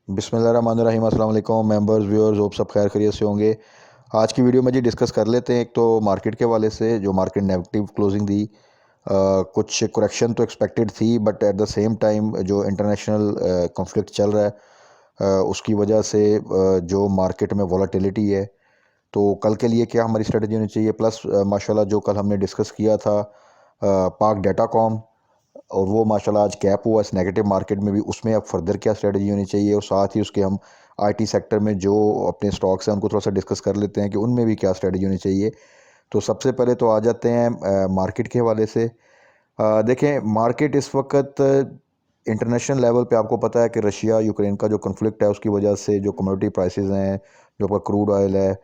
बिस्मिल्लाहिर्रहमानिर्रहीम। अस्सलाम वालेकुम मेंबर्स व्यूअर्स, होप सब खैर खैरियत से होंगे। आज की वीडियो में जी डिस्कस कर लेते हैं। एक तो मार्केट के हवाले से जो मार्केट नेगेटिव क्लोजिंग दी, कुछ करेक्शन तो एक्सपेक्टेड थी, but at the same time जो इंटरनेशनल कॉन्फ्लिक्ट चल रहा है, उसकी वजह से जो मार्केट में वॉलेटिलिटी है, तो कल के लिए क्या हमारी स्ट्रेटजी होनी चाहिए। प्लस माशाल्लाह जो कल हमने डिस्कस किया था पाक डाटाकॉम, और वो माशाल्लाह आज कैप हुआ इस नेगेटिव मार्केट में भी, उसमें अब फर्दर क्या स्ट्रेटजी होनी चाहिए। और साथ ही उसके हम आईटी सेक्टर में जो अपने स्टॉक्स हैं उनको थोड़ा सा डिस्कस कर लेते हैं कि उनमें भी क्या स्ट्रेटजी होनी चाहिए। तो सबसे पहले तो आ जाते हैं मार्केट के हवाले से। देखें, मार्केट इस वक्त इंटरनेशनल लेवल पे आपको पता है कि रशिया यूक्रेन का जो कन्फ्लिक्ट है उसकी वजह से जो कमोडिटी प्राइसेस हैं, जो आपका क्रूड ऑयल है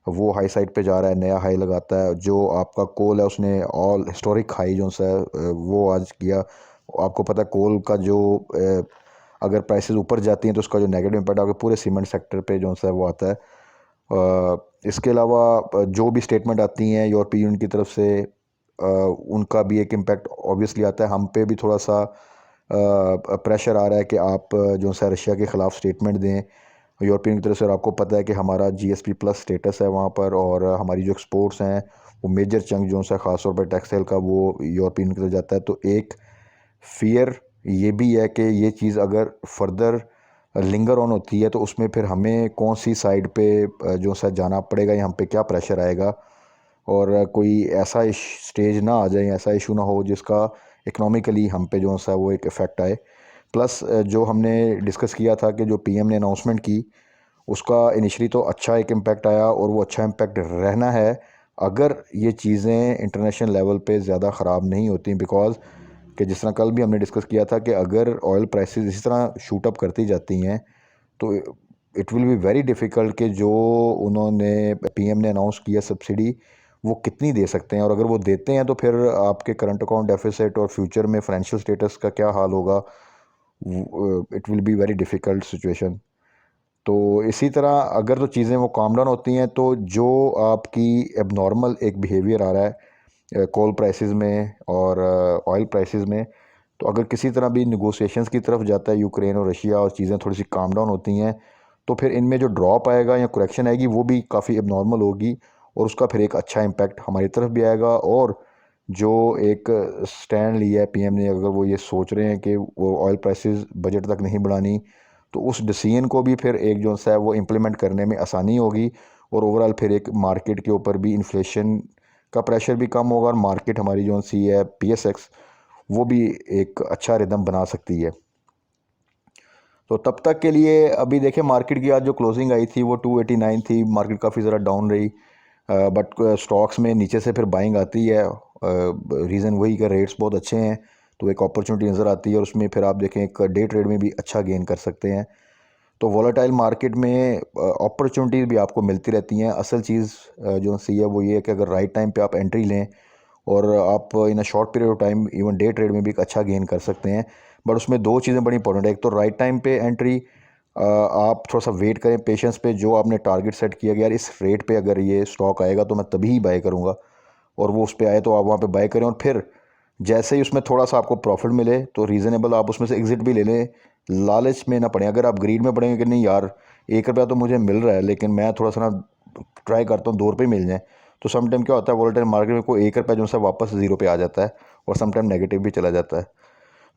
वो हाई साइड पे जा रहा है, नया हाई लगाता है। जो आपका कोल है उसने ऑल हिस्टोरिक हाई जो सा वो आज किया। आपको पता है कोल का जो अगर प्राइसेस ऊपर जाती हैं तो उसका जो नेगेटिव इम्पैक्ट आपके पूरे सीमेंट सेक्टर पे जो सा वो आता है। इसके अलावा जो भी स्टेटमेंट आती हैं यूरोपीय यूनियन की तरफ से, उनका भी एक इम्पैक्ट ऑब्वियसली आता है। हम पे भी थोड़ा सा प्रेशर आ रहा है कि आप जो सा रशिया के ख़िलाफ़ स्टेटमेंट दें यूरोपियन की तरफ से। और आपको पता है कि हमारा जीएसपी प्लस स्टेटस है वहाँ पर, और हमारी जो एक्सपोर्ट्स हैं वो मेजर चंक जो सा ख़ासतौर पर टेक्सटाइल का वो यूरोपियन की तरफ जाता है। तो एक फियर ये भी है कि ये चीज़ अगर फर्दर लिंगर ऑन होती है तो उसमें फिर हमें कौन सी साइड पे जो सा जाना पड़ेगा या हम पे क्या प्रेशर आएगा। और कोई ऐसा स्टेज ना आ जाए, ऐसा इशू ना हो जिसका इकोनॉमिकली हम पे जो सा वो एक इफ़ेक्ट आए। प्लस जो हमने डिस्कस किया था कि जो पीएम ने अनाउंसमेंट की उसका इनिशियली तो अच्छा एक इम्पैक्ट आया, और वो अच्छा इम्पैक्ट रहना है अगर ये चीज़ें इंटरनेशनल लेवल पे ज़्यादा ख़राब नहीं होती। बिकॉज़ कि जिस तरह कल भी हमने डिस्कस किया था कि अगर ऑयल प्राइसेस इसी तरह शूट अप करती जाती हैं तो it will be very difficult कि जो उन्होंने पीएम ने अनाउंस किया सब्सिडी वो कितनी दे सकते हैं। और अगर वो देते हैं तो फिर आपके करंट अकाउंट डेफिसिट और फ्यूचर में फाइनेंशियल स्टेटस का क्या हाल होगा। It will be very difficult situation. तो इसी तरह अगर तो चीज़ें वो काम डाउन होती हैं तो जो आपकी एबनॉर्मल एक बिहेवियर आ रहा है कोल प्राइसेस में और ऑयल प्राइसेस में, तो अगर किसी तरह भी निगोशिएशंस की तरफ जाता है यूक्रेन और रशिया और चीज़ें थोड़ी सी काम डाउन होती हैं, तो फिर इनमें जो ड्रॉप आएगा या करेक्शन आएगी वो भी काफ़ी एबनॉर्मल होगी, और उसका फिर एक अच्छा इम्पैक्ट हमारी तरफ भी आएगा। और जो एक स्टैंड लिया है पीएम ने, अगर वो ये सोच रहे हैं कि वो ऑयल प्राइसेस बजट तक नहीं बढ़ानी, तो उस डिसीजन को भी फिर एक जो सा है वो इम्प्लीमेंट करने में आसानी होगी। और ओवरऑल फिर एक मार्केट के ऊपर भी इन्फ्लेशन का प्रेशर भी कम होगा, और मार्केट हमारी जो सी है पीएसएक्स वो भी एक अच्छा रिदम बना सकती है। तो तब तक के लिए अभी देखें, मार्केट की आज जो क्लोजिंग आई थी वो 289 थी। मार्केट काफ़ी ज़रा डाउन रही, बट स्टॉक्स में नीचे से फिर बाइंग आती है। रीज़न वही कि रेट्स बहुत अच्छे हैं, तो एक अपॉर्चुनिटी नज़र आती है, और उसमें फिर आप देखें एक डे ट्रेड में भी अच्छा गेन कर सकते हैं। तो वॉलेटाइल मार्केट में अपॉर्चुनिटीज़ भी आपको मिलती रहती हैं। असल चीज़ जो सी है वो ये है कि अगर राइट टाइम पे आप एंट्री लें और आप in a short period of time even day trade में भी एक अच्छा गेन कर सकते हैं। बट उसमें दो चीज़ें बड़ी इंपॉर्टेंट है। एक तो राइट टाइम पे एंट्री, आप थोड़ा सा वेट करें पेशेंस पे। जो आपने टारगेट सेट किया कि यार इस रेट पे अगर ये स्टॉक आएगा तो मैं तभी ही बाय करूँगा, और वो उस पे आए तो आप वहाँ पे बाय करें। और फिर जैसे ही उसमें थोड़ा सा आपको प्रॉफिट मिले तो रीज़नेबल आप उसमें से एग्ज़िट भी ले लें। लालच में ना पड़े। अगर आप ग्रीड में पड़ेंगे कि नहीं यार 1 रुपया तो मुझे मिल रहा है लेकिन मैं थोड़ा सा ना ट्राई करता हूँ 2 रुपये मिल जाए, तो समटाइम क्या होता है वोलेटाइल मार्केट में कोई 1 रुपया जो है वापस ज़ीरो पे आ जाता है, और समटाइम नेगेटिव भी चला जाता है।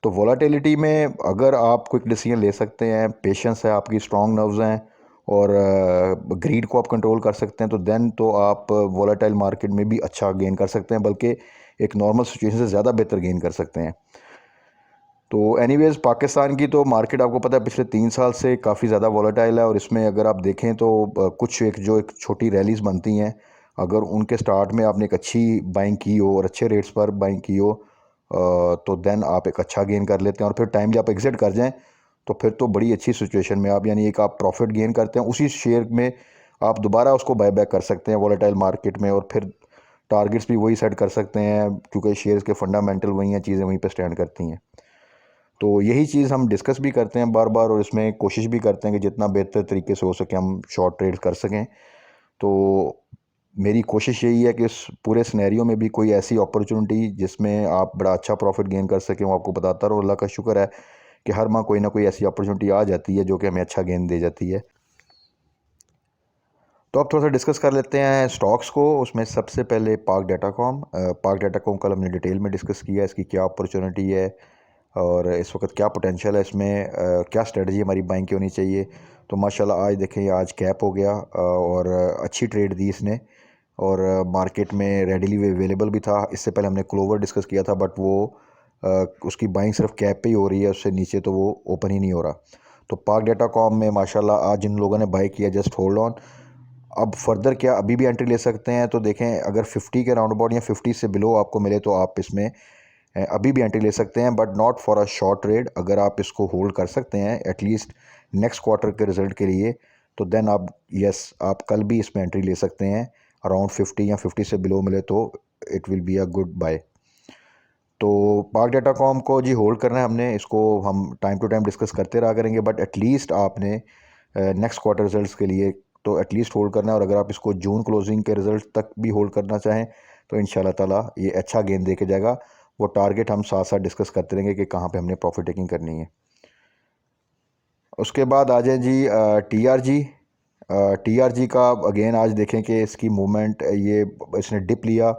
तो वोलेटिलिटी में अगर आप क्विक डिसीजन ले सकते हैं, पेशेंस है आपकी, स्ट्रॉन्ग नर्व्स हैं, और ग्रीड को आप कंट्रोल कर सकते हैं, तो देन तो आप वोलेटाइल मार्केट में भी अच्छा गेन कर सकते हैं, बल्कि एक नॉर्मल सिचुएशन से ज़्यादा बेहतर गेन कर सकते हैं। तो एनीवेज़ पाकिस्तान की तो मार्केट आपको पता है पिछले 3 साल से काफ़ी ज़्यादा वॉलेटाइल है, और इसमें अगर आप देखें तो कुछ एक छोटी रैलीज़ बनती हैं। अगर उनके स्टार्ट में आपने एक अच्छी बाइंग की हो और अच्छे रेट्स पर बाइंग की हो, तो देन आप एक अच्छा गेन कर लेते हैं। और फिर टाइमली आप एग्ज़िट कर जाएं तो फिर तो बड़ी अच्छी सिचुएशन में आप, यानी एक आप प्रॉफिट गेन करते हैं उसी शेयर में, आप दोबारा उसको बाय बैक कर सकते हैं वॉलेटाइल मार्केट में, और फिर टारगेट्स भी वही सेट कर सकते हैं क्योंकि शेयर्स के फंडामेंटल वही हैं, चीज़ें वहीं पर स्टैंड करती हैं। तो यही चीज़ हम डिस्कस भी करते हैं बार बार, और इसमें कोशिश भी करते हैं कि जितना बेहतर तरीके से हो सके हम शॉर्ट ट्रेड कर सकें। तो मेरी कोशिश यही है कि इस पूरे सिनेरियो में भी कोई ऐसी अपॉर्चुनिटी जिसमें आप बड़ा अच्छा प्रॉफिट गेन कर सकें वो आपको बताता रहो। अल्लाह का शुक्र है कि हर माह कोई ना कोई ऐसी अपॉर्चुनिटी आ जाती है जो कि हमें अच्छा गेन दे जाती है। तो अब थोड़ा सा डिस्कस कर लेते हैं स्टॉक्स को। उसमें सबसे पहले पाक डाटाकॉम कल हमने डिटेल में डिस्कस किया, इसकी क्या अपॉर्चुनिटी है और इस वक्त क्या पोटेंशियल है इसमें, क्या स्ट्रेटजी हमारी बाइंग की होनी चाहिए। तो माशाल्लाह आज देखें आज कैप हो गया और अच्छी ट्रेड दी इसने और मार्केट में रेडीली अवेलेबल भी था। इससे पहले हमने क्लोवर डिस्कस किया था बट वो उसकी बाइंग सिर्फ कैप पे ही हो रही है, उससे नीचे तो वो ओपन ही नहीं हो रहा। तो पाक डाटाकॉम में माशाल्लाह आज जिन लोगों ने बाई किया जस्ट होल्ड ऑन। अब फर्दर क्या अभी भी एंट्री ले सकते हैं। तो देखें अगर 50 के राउंड अबाउट या 50 से बिलो आपको मिले तो आप इसमें अभी भी एंट्री ले सकते हैं, but not for a short trade. अगर आप इसको होल्ड कर सकते हैं एटलीस्ट नेक्स्ट क्वार्टर के रिजल्ट के लिए, तो देन आप आप कल भी इसमें एंट्री ले सकते हैं। अराउंड 50 या 50 से बिलो मिले तो it will be a good buy. तो पाक डाटाकॉम को जी होल्ड करना है हमने, इसको हम टाइम टू टाइम डिस्कस करते रहा करेंगे, बट एटलीस्ट आपने नेक्स्ट क्वार्टर रिजल्ट्स के लिए तो एटलीस्ट होल्ड करना है। और अगर आप इसको जून क्लोजिंग के रिजल्ट तक भी होल्ड करना चाहें तो इंशाल्लाह ताला ये अच्छा गेन दे के जाएगा। वो टारगेट हम साथ साथ डिस्कस करते रहेंगे कि कहाँ पे हमने प्रॉफिट टेकिंग करनी है। उसके बाद आ जाए जी टी आर जी का। अगेन आज देखें कि इसकी मूवमेंट ये इसने डिप लिया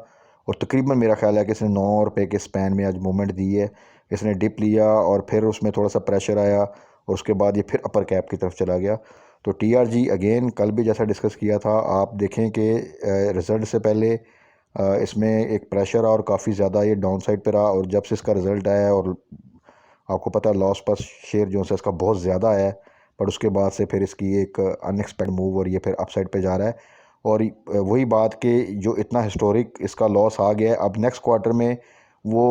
और तकरीबन मेरा ख्याल है कि इसने 9 रुपये के स्पैन में आज मूवमेंट दी है। इसने डिप लिया और फिर उसमें थोड़ा सा प्रेशर आया और उसके बाद ये फिर अपर कैप की तरफ चला गया। तो टी आर जी अगेन कल भी जैसा डिस्कस किया था, आप देखें कि रिज़ल्ट से पहले इसमें एक प्रेशर और काफ़ी ज़्यादा ये डाउन साइड पे रहा और जब से इसका रिज़ल्ट आया और आपको पता है लॉस पर शेयर जो है इसका बहुत ज़्यादा है, पर उसके बाद से फिर इसकी एक अनएक्सपेक्टेड मूव और ये फिर अपसाइड पे जा रहा है। और वही बात कि जो इतना हिस्टोरिक इसका लॉस आ गया है, अब नेक्स्ट क्वार्टर में वो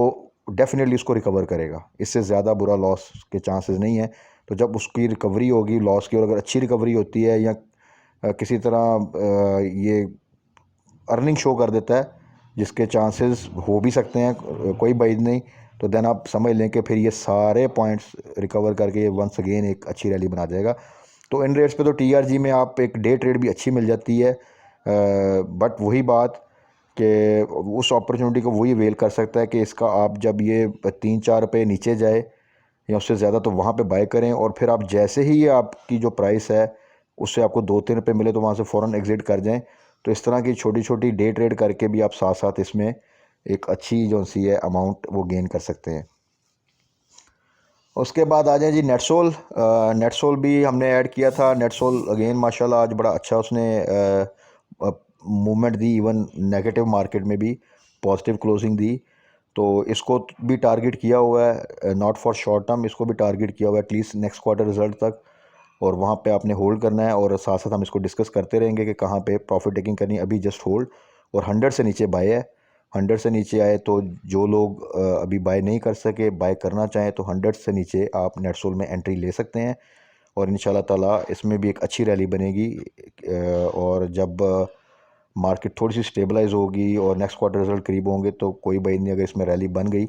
डेफिनेटली उसको रिकवर करेगा, इससे ज़्यादा बुरा लॉस के चांसेस नहीं है। तो जब उसकी रिकवरी होगी लॉस की और अगर अच्छी रिकवरी होती है या किसी तरह ये अर्निंग शो कर देता है जिसके चांसेस हो भी सकते हैं, कोई बाइड नहीं, तो देन आप समझ लें कि फिर ये सारे पॉइंट्स रिकवर करके वंस अगेन एक अच्छी रैली बना जाएगा। तो इन रेट्स पे तो टी आर जी में आप एक डे ट्रेड भी अच्छी मिल जाती है, बट वही बात कि उस अपॉर्चुनिटी को वही वेल कर सकता है कि इसका आप जब ये 3-4 रुपये नीचे जाए या उससे ज़्यादा तो वहाँ पे बाय करें और फिर आप जैसे ही ये आपकी जो प्राइस है उससे आपको 2-3 रुपये मिले तो वहाँ से फ़ौरन एग्ज़िट कर जाएं। तो इस तरह की छोटी छोटी डे ट्रेड करके भी आप साथ साथ इसमें एक अच्छी जो सी है अमाउंट वो गेन कर सकते हैं। उसके बाद आ जाए जी नेटसोल भी हमने ऐड किया था। नेटसोल अगेन माशाल्लाह आज बड़ा अच्छा उसने मूवमेंट दी, इवन नेगेटिव मार्केट में भी पॉजिटिव क्लोजिंग दी। तो इसको भी टारगेट किया हुआ है, नॉट फॉर शॉर्ट टर्म, इसको भी टारगेट किया हुआ है एटलीस्ट नेक्स्ट क्वार्टर रिजल्ट तक, और वहाँ पे आपने होल्ड करना है और साथ साथ हम इसको डिस्कस करते रहेंगे कि कहाँ पे प्रॉफिट टेकिंग करनी है। अभी जस्ट होल्ड और 100 से नीचे बाय है। 100 से नीचे आए तो जो लोग अभी बाय नहीं कर सके, बाय करना चाहें तो 100 से नीचे आप नेटसोल में एंट्री ले सकते हैं और इंशाल्लाह ताला इसमें भी एक अच्छी रैली बनेगी। और जब मार्केट थोड़ी सी स्टेबलाइज होगी और नेक्स्ट क्वार्टर रिजल्ट करीब होंगे तो कोई बात नहीं, अगर इसमें रैली बन गई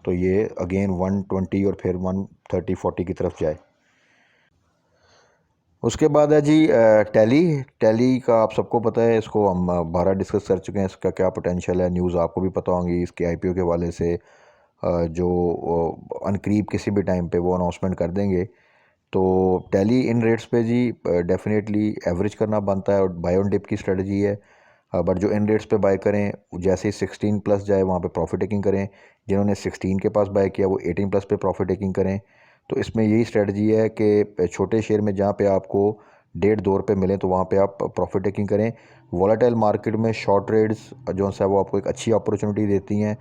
तो ये अगेन 120 और फिर 130-140 की तरफ जाए। उसके बाद है जी टैली। टैली का आप सबको पता है, इसको हम 12 डिस्कस कर चुके हैं, इसका क्या पोटेंशियल है, न्यूज़ आपको भी पता होंगी इसके आईपीओ के वाले से, जो अनकरीब किसी भी टाइम पे वो अनाउंसमेंट कर देंगे। तो टैली इन रेट्स पे जी डेफिनेटली एवरेज करना बनता है और बाय ऑन डिप की स्ट्रेटजी है। बट जो इन रेट्स पे बाय करें जैसे ही 16 प्लस जाए वहाँ पे प्रॉफिट टेकिंग करें, जिन्होंने 16 के पास बाय किया वो 18 प्लस पे प्रॉफिट टेकिंग करें। तो इसमें यही स्ट्रेटजी है कि छोटे शेयर में जहाँ पे आपको 1.5-2 रुपये मिले तो वहाँ पे आप प्रॉफिट टेकिंग करें। वॉलेटाइल मार्केट में शॉर्ट ट्रेड्स जो है वो आपको एक अच्छी अपॉर्चुनिटी देती हैं।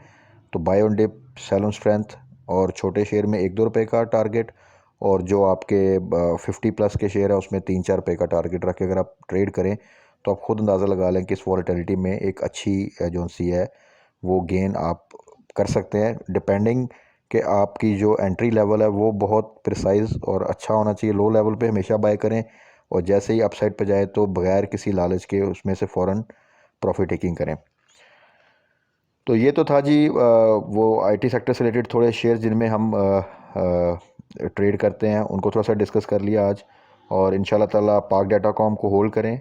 तो buy on dip, sell on strength और छोटे शेयर में 1-2 रुपये का टारगेट, और जो आपके 50 प्लस के शेयर है उसमें 3-4 रुपये का टारगेट रख के अगर आप ट्रेड करें तो आप ख़ुद अंदाज़ा लगा लें कि इस वॉलेटिलिटी में एक अच्छी जो सी है वो गेन आप कर सकते हैं, डिपेंडिंग कि आपकी जो एंट्री लेवल है वो बहुत प्रिसाइज और अच्छा होना चाहिए। लो लेवल पे हमेशा बाय करें और जैसे ही अपसाइड पे जाए तो बगैर किसी लालच के उसमें से फ़ौरन प्रॉफिट टेकिंग करें। तो ये तो था जी वो आईटी सेक्टर से रिलेटेड थोड़े शेयर जिनमें हम ट्रेड करते हैं, उनको थोड़ा सा डिस्कस कर लिया आज। और इंशाल्लाह ताला पाक डाटाकॉम को होल्ड करें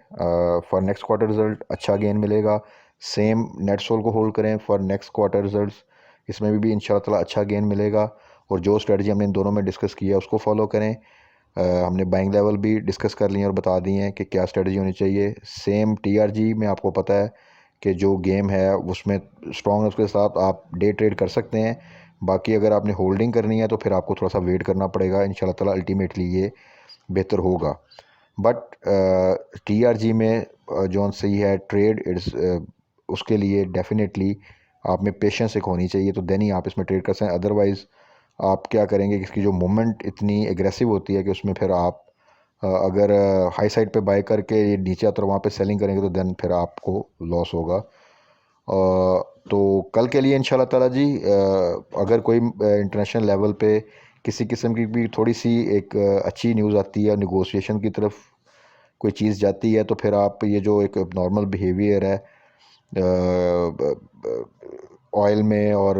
फॉर नेक्स्ट क्वार्टर रिजल्ट, अच्छा गेन मिलेगा। सेम नेटसोल को होल्ड करें फॉर नेक्स्ट क्वार्टर रिजल्ट्स, इसमें भी इंशाल्लाह ताला अच्छा गेन मिलेगा। और जो स्ट्रेटजी हमने इन दोनों में डिस्कस किया उसको फॉलो करें। हमने बाइंग लेवल भी डिस्कस कर लिए और बता दिए हैं कि क्या स्ट्रेटजी होनी चाहिए। सेम टीआरजी में आपको पता है कि जो गेम है उसमें स्ट्रॉन्ग उसके साथ आप डे ट्रेड कर सकते हैं। बाकी अगर आपने होल्डिंग करनी है तो फिर आपको थोड़ा सा वेट करना पड़ेगा। इंशाल्लाह ताला अल्टीमेटली ये बेहतर होगा। बट टीआरजी में जो सही है ट्रेड इट्स उसके लिए डेफिनेटली आप में पेशेंस एक होनी चाहिए, तो देन ही आप इसमें ट्रेड कर सकते हैं। अदरवाइज़ आप क्या करेंगे कि इसकी जो मूवमेंट इतनी एग्रेसिव होती है कि उसमें फिर आप अगर हाई साइड पे बाय करके ये नीचे आता है वहाँ पे सेलिंग करेंगे तो देन फिर आपको लॉस होगा। तो कल के लिए इंशाल्लाह ताला जी अगर कोई इंटरनेशनल लेवल पे किसी किस्म की भी थोड़ी सी एक अच्छी न्यूज़ आती है, निगोशिएशन की तरफ कोई चीज़ जाती है, तो फिर आप ये जो एक नॉर्मल बिहेवियर है ऑयल में और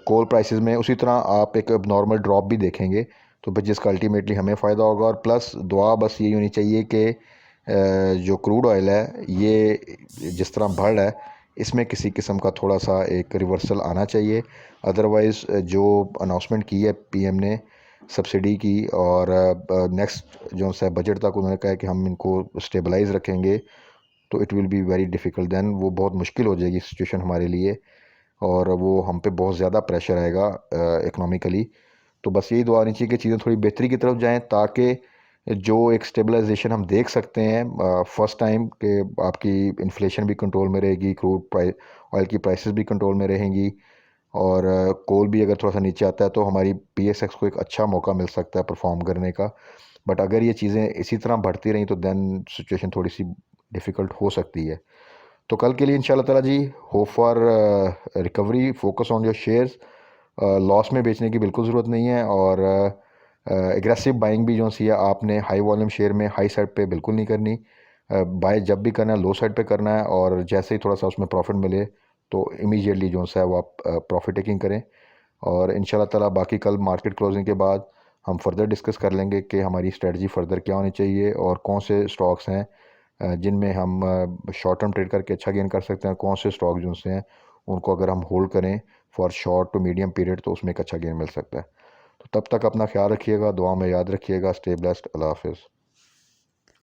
कोल प्राइसेस में, उसी तरह आप एक नॉर्मल ड्रॉप भी देखेंगे, तो फिर जिसका अल्टीमेटली हमें फ़ायदा होगा। और प्लस दुआ बस ये होनी चाहिए कि जो क्रूड ऑयल है ये जिस तरह बढ़ रहा है इसमें किसी किस्म का थोड़ा सा एक रिवर्सल आना चाहिए। अदरवाइज़ जो अनाउंसमेंट की है पीएम ने सब्सिडी की और नेक्स्ट जो है बजट तक उन्होंने कहा कि हम इनको स्टेबलाइज रखेंगे, तो it will be very difficult. Then वो बहुत मुश्किल हो जाएगी सिचुएशन हमारे लिए और वो हम पे बहुत ज़्यादा प्रेशर आएगा इकनॉमिकली। तो बस यही दुआ होनी चाहिए कि चीज़ें थोड़ी बेहतरी की तरफ जाएं, ताकि जो एक स्टेबलाइजेशन हम देख सकते हैं फर्स्ट टाइम कि आपकी इन्फ्लेशन भी कंट्रोल में रहेगी, क्रूड प्राइस ऑयल की प्राइसेस भी कंट्रोल में रहेंगी और कोल भी अगर थोड़ा सा नीचे आता है तो हमारी पीएसएक्स को एक अच्छा मौका मिल सकता है परफॉर्म करने का। बट अगर ये चीज़ें इसी तरह बढ़ती रहीं तो देन सिचुएशन थोड़ी सी डिफ़िकल्ट हो सकती है। तो कल के लिए इंशाल्लाह ताला जी hope for recovery, focus on your shares. Loss में बेचने की बिल्कुल ज़रूरत नहीं है और एग्रेसिव बाइंग भी जो सी है आपने हाई वॉल्यूम शेयर में हाई साइड पे बिल्कुल नहीं करनी। बाय जब भी करना है लो साइड पे करना है और जैसे ही थोड़ा सा उसमें प्रॉफिट मिले तो इमीडिएटली जो सा है वो आप प्रॉफिट टेकिंग करें। और इंशाल्लाह ताला बाकी कल मार्केट क्लोजिंग के बाद हम फर्दर डिस्कस कर लेंगे कि हमारी स्ट्रेटजी फर्दर क्या होनी चाहिए और कौन से स्टॉक्स हैं जिनमें हम शॉर्ट टर्म ट्रेड करके अच्छा गेन कर सकते हैं, कौन से स्टॉक जो से हैं उनको अगर हम होल्ड करें for short to medium period तो उसमें एक अच्छा गेन मिल सकता है। तो तब तक अपना ख्याल रखिएगा, दुआ में याद रखिएगा। स्टे ब्लेस्ड, अल्लाह हाफिज़।